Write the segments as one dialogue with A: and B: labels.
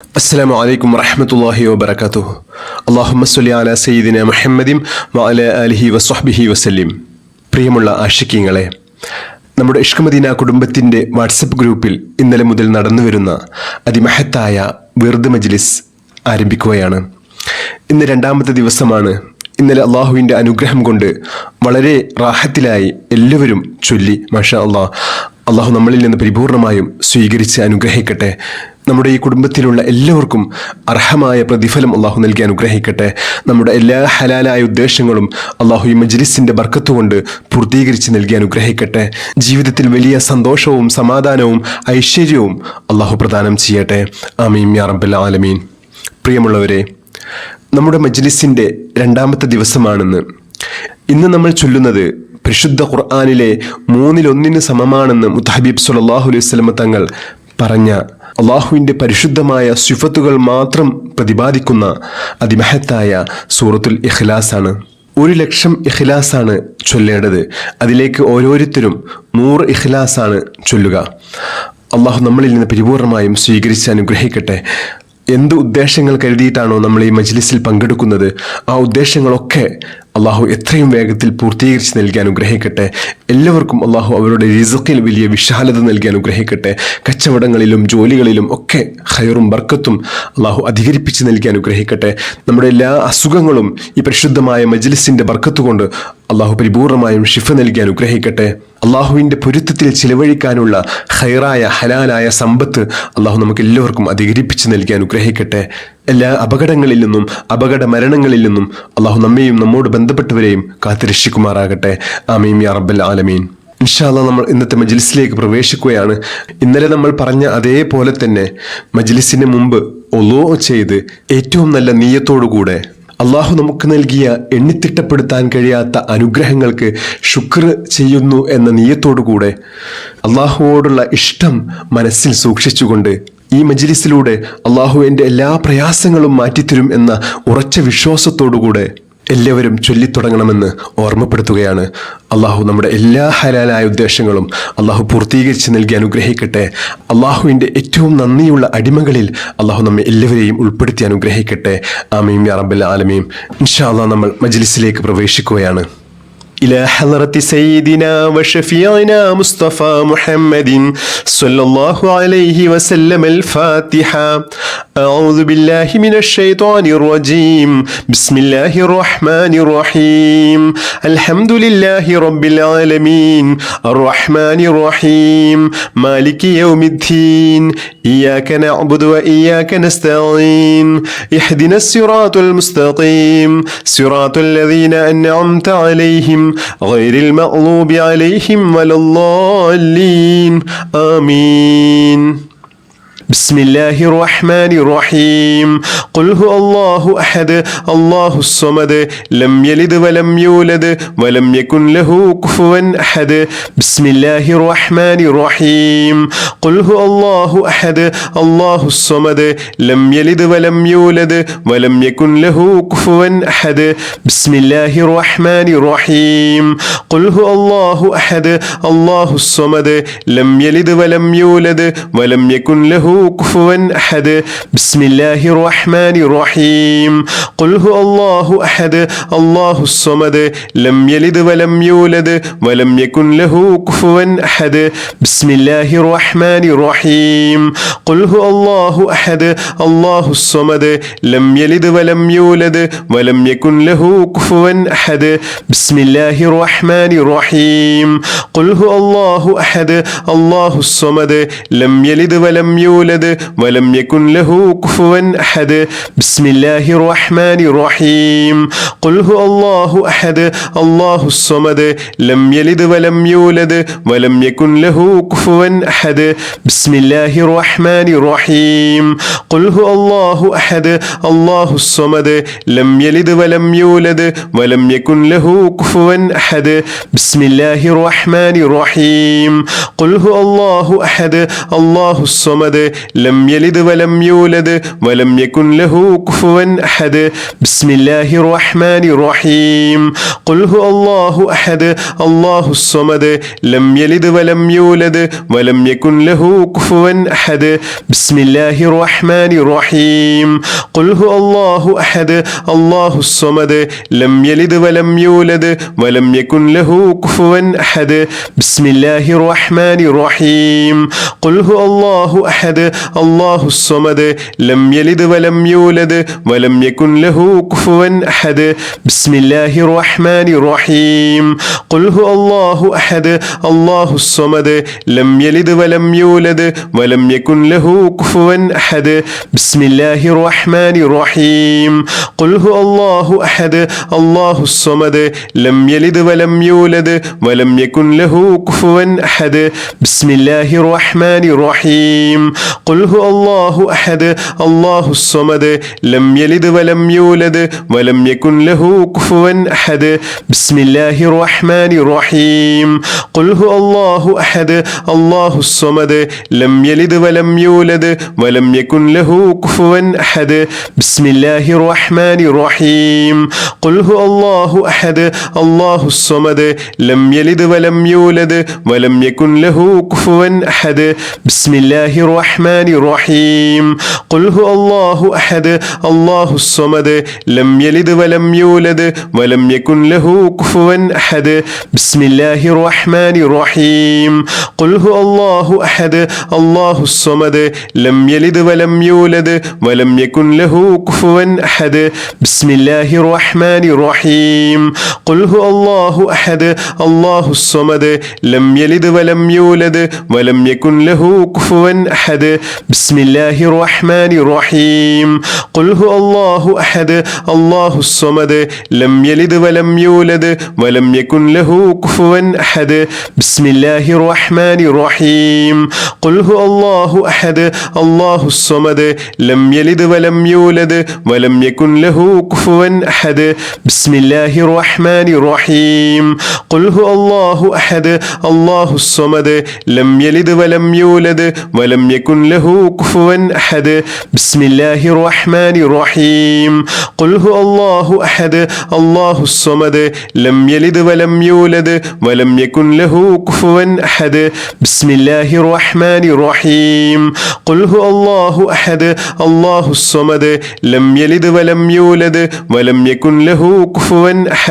A: അസ്സലാമു അലൈക്കും വറഹ്മത്തുള്ളാഹി വബറകാതുഹു. അല്ലാഹുമ്മ സ്വല്ലി അലാ സയ്യിദിന മുഹമ്മദിൻ വഅലാ ആലിഹി വസ്വഹ്ബിഹി വസല്ലിം. പ്രിയമുള്ള ആശിക്കീങ്ങളെ, നമ്മുടെ ഇഷ്ക് മദീന കുടുംബത്തിൻ്റെ വാട്സപ്പ് ഗ്രൂപ്പിൽ ഇന്നലെ മുതൽ നടന്നുവരുന്ന അതിമഹത്തായ വിർദ് മജ്ലിസ് ആരംഭിക്കുകയാണ്. ഇന്ന് രണ്ടാമത്തെ ദിവസമാണ്. ഇന്നലെ അള്ളാഹുവിൻ്റെ അനുഗ്രഹം കൊണ്ട് വളരെ റാഹത്തിലായി എല്ലാവരും ചൊല്ലി. മാഷാ അള്ളാഹ്. അള്ളാഹു നമ്മളിൽ നിന്ന് പരിപൂർണമായും സ്വീകരിച്ച് അനുഗ്രഹിക്കട്ടെ. നമ്മുടെ ഈ കുടുംബത്തിലുള്ള എല്ലാവർക്കും അർഹമായ പ്രതിഫലം അള്ളാഹു നൽകി അനുഗ്രഹിക്കട്ടെ. നമ്മുടെ എല്ലാ ഹലാലായ ഉദ്ദേശങ്ങളും അള്ളാഹു ഈ മജ്ലിസിൻ്റെ ബർക്കത്ത് കൊണ്ട് പൂർത്തീകരിച്ച് നൽകി അനുഗ്രഹിക്കട്ടെ. ജീവിതത്തിൽ വലിയ സന്തോഷവും സമാധാനവും ഐശ്വര്യവും അള്ളാഹു പ്രദാനം ചെയ്യട്ടെ. ആമീൻ യാ റബ്ബൽ ആലമീൻ. പ്രിയമുള്ളവരെ, നമ്മുടെ മജ്ലിസിൻ്റെ രണ്ടാമത്തെ ദിവസമാണെന്ന്. ഇന്ന് നമ്മൾ ചൊല്ലുന്നത് പരിശുദ്ധ ഖുർആനിലെ 1/3 സമമാണെന്ന് മുത്തഹബീബ് സ്വല്ലല്ലാഹു അലൈഹി വസല്ലം തങ്ങൾ പറഞ്ഞ അള്ളാഹുവിൻ്റെ പരിശുദ്ധമായ സിഫത്തുകൾ മാത്രം പ്രതിപാദിക്കുന്ന അതിമഹത്തായ സൂറത്തുൽ ഇഖ്ലാസാണ്. 1,00,000 ഇഖ്ലാസാണ് ചൊല്ലേണ്ടത്. അതിലേക്ക് ഓരോരുത്തരും 100 ഇഖ്ലാസാണ് ചൊല്ലുക. അള്ളാഹു നമ്മളിൽ നിന്ന് പരിപൂർണമായും സ്വീകരിച്ച് അനുഗ്രഹിക്കട്ടെ. എന്ത് ഉദ്ദേശങ്ങൾ കരുതിയിട്ടാണോ നമ്മൾ ഈ മജ്ലിസിൽ പങ്കെടുക്കുന്നത്, ആ ഉദ്ദേശങ്ങളൊക്കെ അള്ളാഹു എത്രയും വേഗത്തിൽ പൂർത്തീകരിച്ച് നൽകി അനുഗ്രഹിക്കട്ടെ. എല്ലാവർക്കും അള്ളാഹു അവരുടെ റിസ്ഖിൽ വലിയ വിശാലത നൽകി അനുഗ്രഹിക്കട്ടെ. കച്ചവടങ്ങളിലും ജോലികളിലും ഒക്കെ ഖൈറും ബർക്കത്തും അള്ളാഹു അധികരിപ്പിച്ച് നൽകി അനുഗ്രഹിക്കട്ടെ. നമ്മുടെ എല്ലാ അസുഖങ്ങളും ഈ പരിശുദ്ധമായ മജ്ലിസിൻ്റെ ബർക്കത്ത് കൊണ്ട് അള്ളാഹു പരിപൂർണമായും ശിഫ നൽകി അനുഗ്രഹിക്കട്ടെ. അള്ളാഹുവിൻ്റെ പൊരുത്തത്തിൽ ചിലവഴിക്കാനുള്ള ഖൈറായ ഹലാലായ സമ്പത്ത് അള്ളാഹു നമുക്ക് എല്ലാവർക്കും അധികരിപ്പിച്ച് നൽകി അനുഗ്രഹിക്കട്ടെ. എല്ലാ അപകടങ്ങളിൽ നിന്നും അപകട മരണങ്ങളിൽ നിന്നും അള്ളാഹു നമ്മെയും നമ്മോട് ബന്ധപ്പെട്ടവരെയും കാത്തുരക്ഷിക്കുമാറാകട്ടെ. ആമീൻ യാ റബ്ബൽ ആലമീൻ. ഇൻഷാ അല്ലാഹ് നമ്മൾ ഇന്നത്തെ മജ്ലിസിലേക്ക് പ്രവേശിക്കുകയാണ്. ഇന്നലെ നമ്മൾ പറഞ്ഞ അതേപോലെ തന്നെ മജ്ലിസിന് മുമ്പ് ഒളൂ ചെയ്ത് ഏറ്റവും നല്ല നിയ്യത്തോടുകൂടെ അള്ളാഹു നമുക്ക് നൽകിയ എണ്ണിത്തിട്ടപ്പെടുത്താൻ കഴിയാത്ത അനുഗ്രഹങ്ങൾക്ക് ശുക്ർ ചെയ്യുന്നു എന്ന നിയ്യത്തോടുകൂടെ അള്ളാഹുവോടുള്ള ഇഷ്ടം മനസ്സിൽ സൂക്ഷിച്ചുകൊണ്ട് ഈ മജ്ലിസിലൂടെ അള്ളാഹു എൻ്റെ എല്ലാ പ്രയാസങ്ങളും മാറ്റിത്തരും എന്ന ഉറച്ച വിശ്വാസത്തോടുകൂടെ എല്ലാവരും ചൊല്ലിത്തുടങ്ങണമെന്ന് ഓർമ്മപ്പെടുത്തുകയാണ്. അള്ളാഹു നമ്മുടെ എല്ലാ ഹലാലായ ഉദ്ദേശങ്ങളും അള്ളാഹു പൂർത്തീകരിച്ച് നൽകി അനുഗ്രഹിക്കട്ടെ. അള്ളാഹുവിൻ്റെ ഏറ്റവും നന്ദിയുള്ള അടിമകളിൽ അള്ളാഹു നമ്മെ എല്ലാവരെയും ഉൾപ്പെടുത്തി അനുഗ്രഹിക്കട്ടെ. ആമീൻ യാ റബ്ബൽ ആലമീൻ. ഇൻഷാ അള്ളാഹ് നമ്മൾ മജ്ലിസിലേക്ക് പ്രവേശിക്കുകയാണ്. إلى حضرة سيدنا وشفيعنا مصطفى محمد صلى الله عليه وسلم الفاتحة. أعوذ بالله من الشيطان الرجيم. بسم الله الرحمن الرحيم. الحمد لله رب العالمين الرحمن الرحيم مالك يوم الدين. إياك نعبد وإياك نستعين. اهدنا الصراط المستقيم صراط الذين أنعمت عليهم غير المغضوب عليهم ولا الضالين. آمين. بسم الله الرحمن الرحيم. قل هو الله أحد الله الصمد لم يلد ولم يولد ولم يكن له كفوا أحد. بسم الله الرحمن الرحيم. قل هو الله أحد الله الصمد لم يلد ولم يولد ولم يكن له كفوا أحد. بسم الله الرحمن الرحيم. قل هو الله أحد الله الصمد لم يلد ولم يولد ولم يكن له كفوا أحد. بسم الله الرحمن الرحيم. قل هو الله أحد الله الصمد لم يلد ولم يولد ولم يكن له كفوا أحد. بسم الله الرحمن الرحيم. قل هو الله أحد الله الصمد لم يلد ولم يولد ولم يكن له كفوا أحد. بسم الله الرحمن الرحيم. قل هو الله أحد الله الصمد لم يلد ولم يولد ولم يكن له كفوا أحد. بسم الله الرحمن الرحيم. قل هو الله أحد الله الصمد لم يلد ولم يولد ولم يكن له كفوا أحد. بسم الله الرحمن الرحيم. قل هو الله أحد الله الصمد لم يلد ولم يولد ولم يكن له كفوا أحد. بسم الله الرحمن الرحيم. قل هو الله أحد الله الصمد لم يلد ولم يولد ولم يكن له كفوا أحد بسم الله الرحمن الرحيم قل هو الله أحد الله الصمد لم يلد ولم يولد ولم يكن له كفوا أحد بسم الله الرحمن الرحيم قل هو الله أحد الله الصمد لم يلد ولم يولد ولم يكن له كفوا أحد بسم الله الرحمن الرحيم قل هو الله أحد الله الصمد لم يلد ولم يولد ولم يكن له كفوا أحد بسم الله الرحمن الرحيم قل هو الله أحد الله الصمد لم يلد ولم يولد ولم يكن له كفوا أحد بسم الله الرحمن الرحيم قل هو الله أحد الله الصمد لم يلد ولم يولد ولم يكن له كفوا أحد بسم الله الرحمن الرحيم قل هو الله أحد الله الصمد لم يلد ولم يولد ولم يكن له كفوا أحد بسم الله الرحمن الرحيم قل هو الله أحد الله الصمد لم يلد ولم يولد ولم يكن له كفوا أحد بسم الله الرحمن الرحيم قل هو الله أحد الله الصمد لم يلد ولم يولد ولم يكن له كفوا أحد بسم الله الرحمن الرحيم قل هو الله أحد الله الصمد لم يلد ولم يولد ولم يكن له كفوا أحد بسم الله الرحمن الرحيم قل هو الله أحد الله الصمد لم يلد ولم يولد ولم يكن له كفوا أحد بسم الله الرحمن الرحيم قل هو الله أحد الله الصمد لم يلد ولم يولد ولم يكن له كفوا أحد بسم الله الرحمن الرحيم قل هو الله أحد الله الصمد لم يلد ولم يولد ولم يكن له كفوا أحد بسم الله الرحمن الرحيم قل هو الله أحد الله الصمد لم يلد ولم يولد ولم يكن له كفوا أحد بسم الله الرحمن الرحيم قل هو الله أحد الله الصمد لم يلد ولم يولد ولم يكن له كفوا أحد بسم الله الرحمن الرحيم قل هو الله أحد الله الصمد لم يلد ولم يولد ولم يكن له كفوا أحد بسم الله الرحمن الرحيم قل هو الله أحد الله الصمد لم يلد ولم يولد ولم يكن له كفوا أحد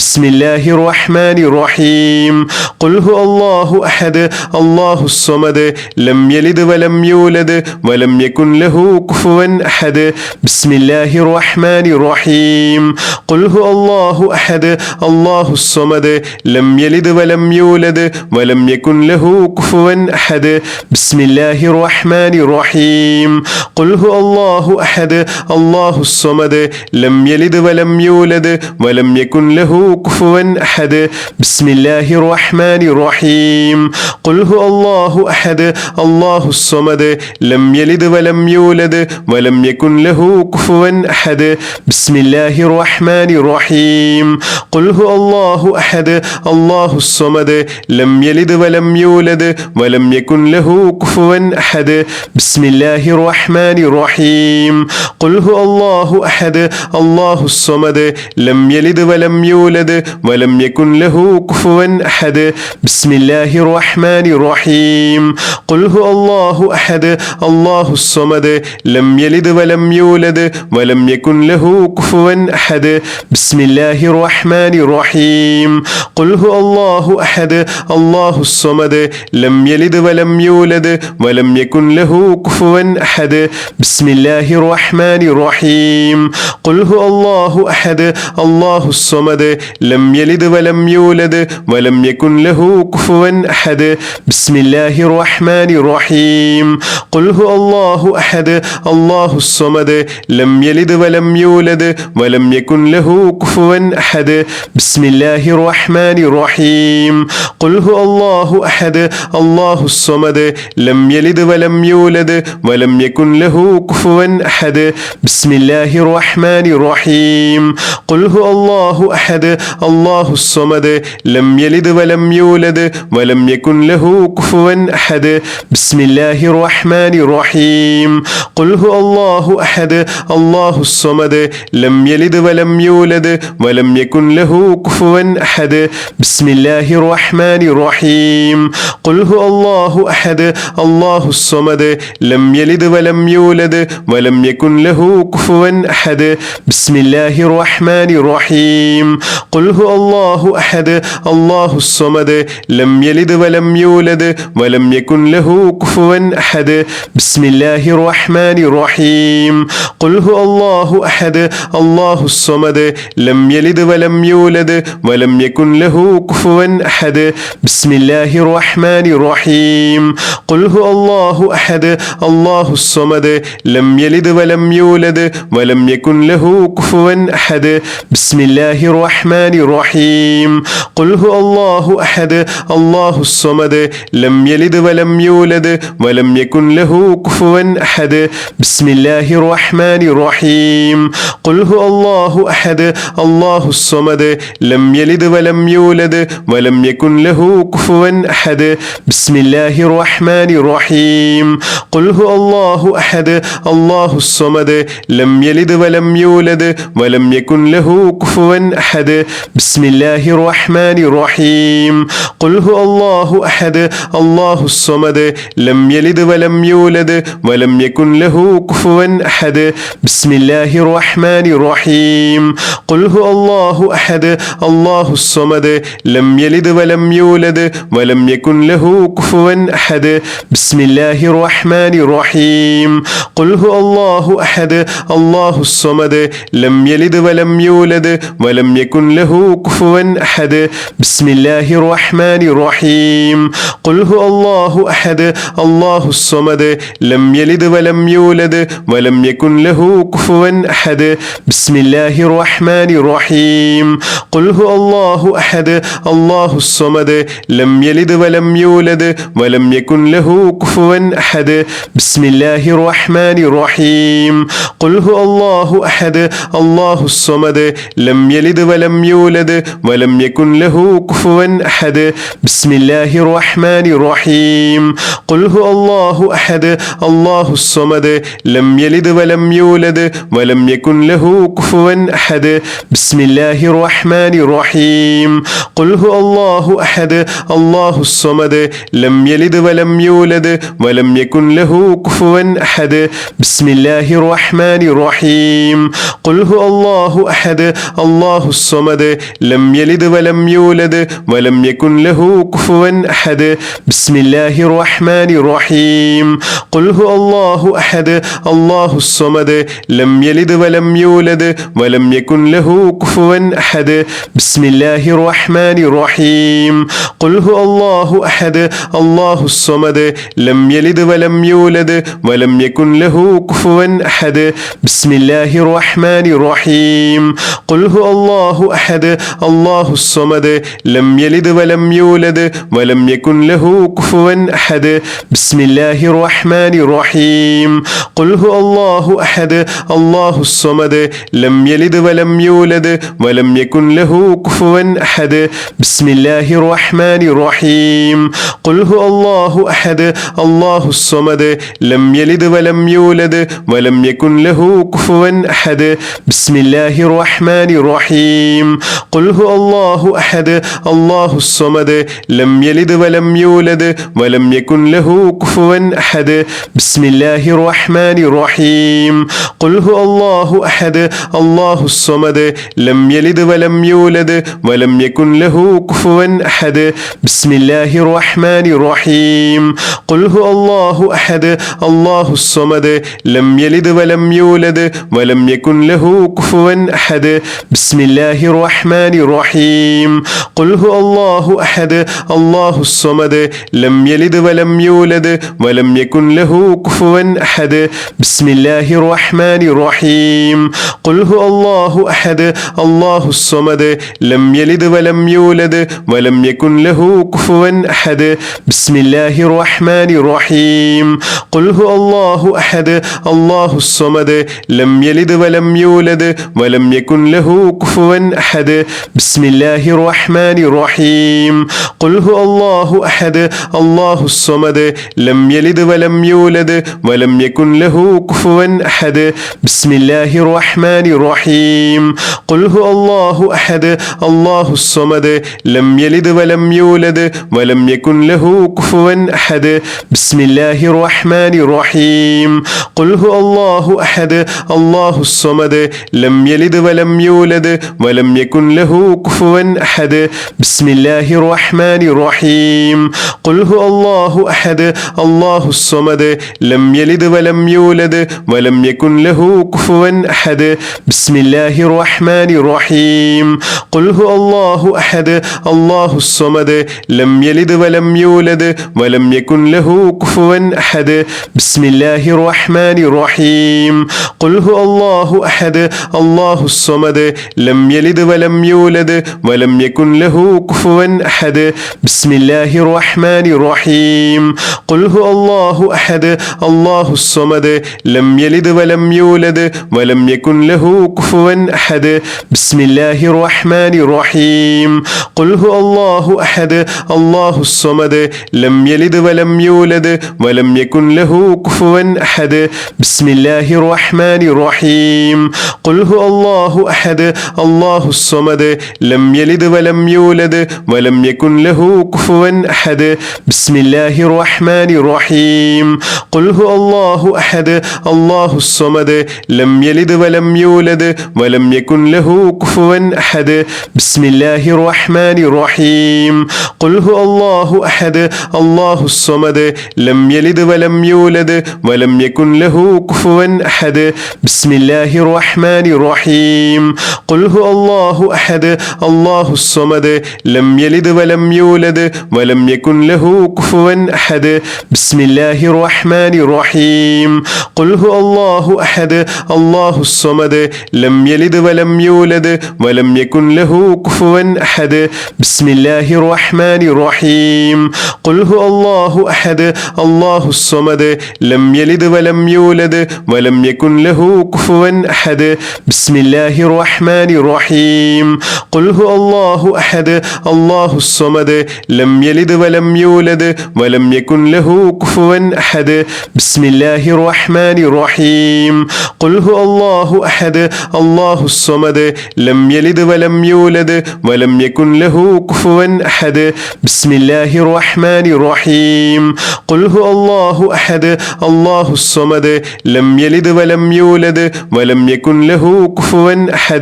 A: بسم الله الرحمن الرحيم قل هو الله أحد الله الصمد لم يلد ولم يولد ولم يكن له كفوا أحد بسم الله الرحمن الرحيم قل هو الله أحد الله الصمد لم يلد ولم يولد ولم يكن له كفوا أحد بسم الله الرحمن الرحيم قل هو الله أحد الله الصمد لم يلد ولم يولد ولم يكن له كفوا أحد بسم الله الرحمن الرحيم قل هو الله أحد الله الصمد لم يلد ولم يولد ولم يكن له كفوا أحد بسم الله الرحمن الرحيم قل هو الله أحد الله الصمد لم يلد ولم يولد ولم يكن له كفوا أحد بسم الله الرحمن الرحيم قل هو الله أحد الله الصمد لم يلد ولم يولد ولم يكن له كفوا أحد بسم الله الرحمن الرحيم قل هو الله أحد الله الصمد لم يلد ولم يولد ولم يكن له كفوا أحد بسم الله الرحمن الرحيم قل هو الله أحد الله الصمد لم يلد ولم يولد ولم يكن له كفوا أحد بسم الله الرحمن الرحيم قل هو الله أحد الله الصمد لم يلد ولم يولد ولم يكن له كفوا أحد بسم الله الرحمن الرحيم قل هو الله أحد الله الصمد لم يلد ولم يولد ولم يكن له كفوا أحد بسم الله الرحمن الرحيم قل هو الله أحد الله الصمد لم يلد ولم يولد ولم يكن له كفوا أحد بسم الله الرحمن الرحيم قل هو الله أحد الله الصمد لم يلد ولم يولد ولم يكن له كفوا أحد بسم الله الرحمن الرحيم قل هو الله أحد الله الصمد لم يلد ولم يولد ولم يكن له كفوا أحد بسم الله الرحمن الرحيم قل هو الله أحد الله الصمد لم يلد ولم يولد ولم يكن له كفوا أحد بسم الله الرحمن الرحيم قل هو الله أحد الله الصمد لم يلد ولم يولد ولم يكن له كفوا أحد بسم الله الرحمن الرحيم قل هو الله أحد الله الصمد لم يلد ولم يولد ولم يكن له كفوا أحد بسم الله الرحمن الرحيم قل هو الله أحد الله الصمد لم يلد ولم يولد ولم يكن له كفوا أحد بسم الله الرحمن الرحيم قل هو الله أحد الله الصمد لم يلد ولم يولد ولم يكن له كفوا أحد بسم الله الرحمن الرحيم قل هو الله أحد الله الصمد لم يلد ولم يولد ولم يكن له كفوا أحد بسم الله الرحمن الرحيم قل هو الله أحد الله الصمد لم يلد ولم يولد ولم يكن له كفوا أحد بسم الله الرحمن الرحيم قل هو الله أحد الله الصمد لم يلد ولم يولد ولم يكن له كفوا أحد بسم الله الرحمن الرحيم قل هو الله أحد الله الصمد لم يلد ولم يولد ولم يكن له كفوا أحد بسم الله الرحمن الرحيم قل هو الله أحد الله الصمد لم يلد ولم يولد ولم يكن له كفوا أحد بسم الله الرحمن الرحيم قل هو الله أحد الله الصمد لم يلد ولم يولد ولم يكن له كفوا أحد بسم الله الرحمن الرحيم قل هو الله أحد الله الصمد لم يلد ولم يولد ولم يكن له كفوا أحد بسم الله الرحمن الرحيم قل هو الله أحد الله الصمد لم يلد ولم يولد ولم يكن له كفوا أحد بسم الله الرحمن الرحيم قل هو الله أحد الله الصمد لم يلد ولم يولد ولم يكن له كفوا أحد بسم الله الرحمن الرحيم قل هو الله أحد الله الصمد لم يلد ولم يولد ولم يكن له كفوا أحد بسم الله الرحمن الرحيم قل هو الله أحد الله الصمد لم يلد ولم يولد ولم يكن له كفوا أحد بسم الله الرحمن الرحيم قل هو الله أحد الله الصمد لم يلد ولم يولد ولم يكن له كفوا أحد بسم الله الرحمن الرحيم قل هو الله أحد الله الصمد لم يلد ولم يولد ولم يكن له كفوا أحد بسم الله الرحمن الرحيم قل هو الله أحد الله الصمد لم يلد ولم يولد ولم يكن له كفوا أحد بسم الله الرحمن الرحيم قل هو الله أحد الله الصمد لم يلد ولم يولد ولم يكن له كفوا أحد بسم الله الرحمن الرحيم قل هو الله أحد الله الصمد لم يلد ولم يولد ولم يكن له كفوا أحد بسم الله الرحمن الرحيم قل هو الله أحد الله الصمد لم يلد ولم يولد ولم يكن له كفوا أحد بسم الله الرحمن الرحيم قل هو الله أحد الله الصمد لم يلد ولم يولد ولم يكن له كفوا أحد بسم الله الرحمن الرحيم قل هو الله أحد الله الصمد لم يلد ولم يولد ولم يكن له كفوا أحد بسم الله الرحمن الرحيم قل هو الله أحد الله الصمد لم يلد ولم يولد ولم يكن له كفوا أحد بسم الله الرحمن الرحيم قل هو الله أحد الله الصمد لم يلد ولم يولد ولم يكن له كفوا أحد بسم الله الرحمن الرحيم قل هو الله أحد الله الصمد لم يلد ولم يولد ولم يكن له كفوا أحد بسم الله الرحمن الرحيم قل هو الله أحد الله الصمد لم يلد ولم يولد ولم يكن له كفوا أحد بسم الله الرحمن الرحيم قل هو الله أحد الله الصمد لم يلد ولم يولد ولم يكن له كفوا أحد بسم الله الرحمن الرحيم قل هو الله أحد الله الصمد لم يلد ولم يولد ولم يكن له كفوا أحد بسم الله الرحمن الرحيم قل هو الله أحد الله الصمد لم يلد ولم يولد ولم يكن له كفوا أحد بسم الله الرحمن الرحيم قل هو الله أحد الله الصمد لم يلد ولم يولد ولم يكن له كفوا أحد بسم الله الرحمن الرحيم قل هو الله أحد الله الصمد لم يلد ولم يولد ولم يكن له كفوا أحد بسم الله الرحمن الرحيم قل هو الله أحد الله الصمد لم يلد ولم يولد ولم يكن له كفوا أحد بسم الله الرحمن الرحيم قل هو الله أحد الله الصمد لم يلد ولم يولد ولم يكن له كفوا أحد بسم الله الرحمن الرحيم قل هو الله أحد الله الصمد لم يلد ولم يولد ولم يكن له كفوا أحد بسم الله الرحمن الرحيم قل هو الله أحد الله الصمد لم يلد ولم يولد ولم يكن له كفوا أحد بسم الله الرحمن الرحيم قل هو الله أحد الله الصمد لم يلد ولم يولد ولم يكن له كفوا أحد بسم الله الرحمن الرحيم قل هو الله أحد الله الصمد لم يلد ولم يولد ولم يكن له كفوا أحد بسم الله الرحمن الرحيم قل هو الله أحد الله الصمد لم يلد ولم يولد ولم يكن له كفوا أحد بسم الله الرحمن الرحيم قل هو الله أحد الله الصمد لم يلد ولم يولد ولم يكن له كفوا أحد بسم الله الرحمن الرحيم قل هو الله أحد الله الصمد لم يلد ولم يولد ولم يكن له كفوا أحد بسم الله الرحمن الرحيم قل هو الله أحد الله الصمد لم يلد ولم يولد ولم يكن له كفوا أحد بسم الله الرحمن الرحيم قل هو الله أحد الله الصمد لم يلد ولم يولد ولم يكن له كفوا أحد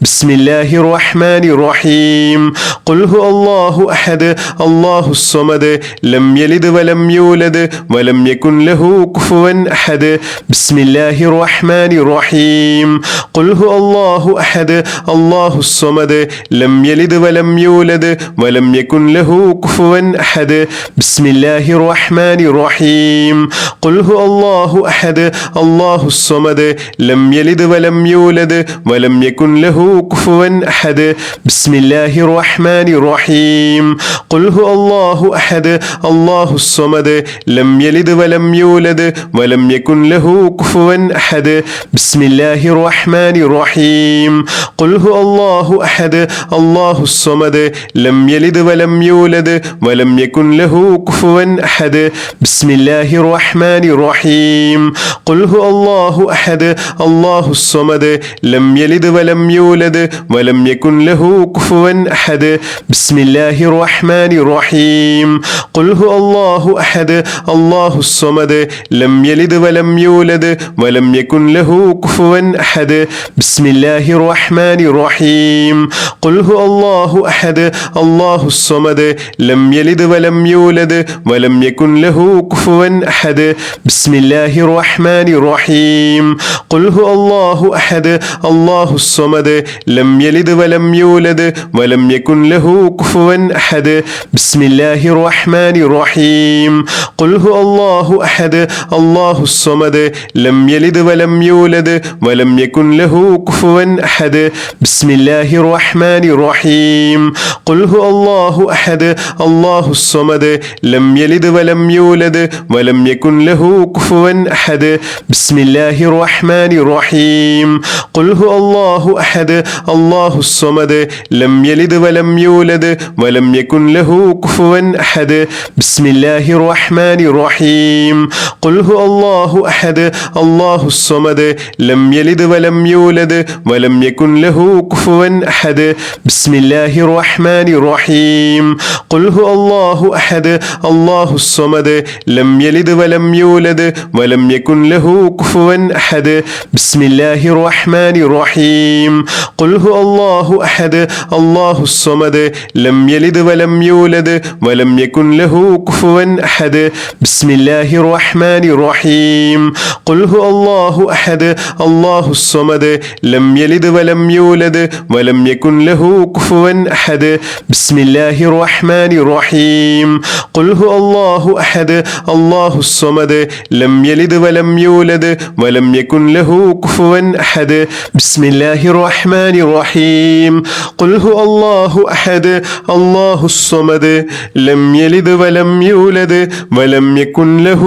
A: بسم الله الرحمن الرحيم قل هو الله أحد الله الصمد لم يلد ولم يولد ولم يكن له كفوا أحد بسم الله الرحمن الرحيم قل هو الله أحد الله الصمد لم يلد ولم يولد ولم يكن له كفوا أحد بسم الله الرحمن الرحيم قل هو الله أحد الله الصمد لم يلد ولم يولد ولم يكن له كفوا أحد بسم الله الرحمن الرحيم قل هو الله أحد الله الصمد لم يلد ولم يولد ولم يكن له كفوا أحد بسم الله الرحمن الرحيم قل هو الله أحد الله الصمد لم يلد ولم يولد ولم يكن له كفوا أحد بسم الله الرحمن الرحيم قل هو الله أحد الله الصمد لم يلد ولم يولد ولم يكن له كفوا أحد بسم الله الرحمن الرحيم قل هو الله أحد الله الصمد لم يلد ولم يولد ولم يكن له كفوا أحد بسم الله الرحمن الرحيم قل هو الله أحد الله الصمد لم يلد ولم يولد ولم يكن له كفوا أحد بسم الله الرحمن الرحيم قل هو الله أحد الله الصمد لم يلد ولم يولد ولم يكن له كفوا أحد بسم الله الرحمن الرحيم قل هو الله أحد الله الصمد لم يلد ولم يولد ولم يكن له كفوا أحد بسم الله الرحمن الرحيم قل هو الله أحد الله الصمد لم يلد ولم يولد ولم يكن له كفوا أحد بسم الله الرحمن الرحيم قل هو الله أحد الله الصمد لم يلد ولم يولد ولم يكن له كفوا أحد بسم الله الرحمن الرحمن الرحيم قل هو الله أحد الله الصمد لم يلد ولم يولد ولم يكن له كفوا أحد بسم الله الرحمن الرحيم قل هو الله أحد الله الصمد لم يلد ولم يولد ولم يكن له كفوا أحد بسم الله الرحمن الرحيم قل هو الله أحد الله الصمد لم يلد ولم يولد ولم يكن له كفوا أحد بسم الله الرحمن الرحيم قل هو الله أحد الله الصمد لم يلد ولم يولد ولم يكن له كفوا أحد بسم الله الرحمن الرحيم قل هو الله أحد الله الصمد لم يلد ولم يولد ولم يكن له كفوا أحد بسم الله الرحمن الرحيم قل هو الله أحد الله الصمد لم يلد ولم يولد ولم يكن له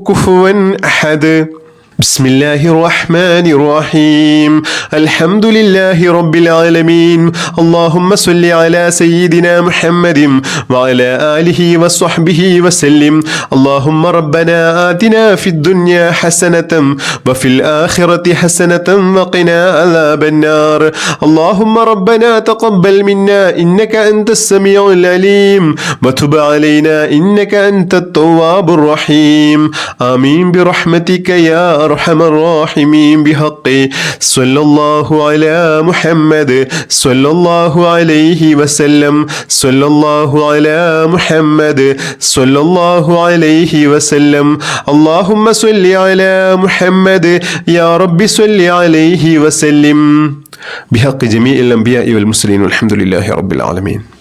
A: كفوا أحد بسم الله الرحمن الرحيم الحمد لله رب العالمين اللهم صل على سيدنا محمد وعلى آله وصحبه وسلم اللهم ربنا آتنا في الدنيا حسنة وفي الآخرة حسنة وقنا عذاب النار اللهم ربنا تقبل منا إنك أنت السميع العليم وتب علينا إنك أنت التواب الرحيم آمين برحمتك يا أرحم الراحمين بحق صلى الله على محمد صلى الله عليه وسلم صلى الله على محمد صلى الله عليه وسلم اللهم صل على محمد يا رب صل عليه وسلم بحق جميع الأنبياء والمرسلين والحمد لله رب العالمين.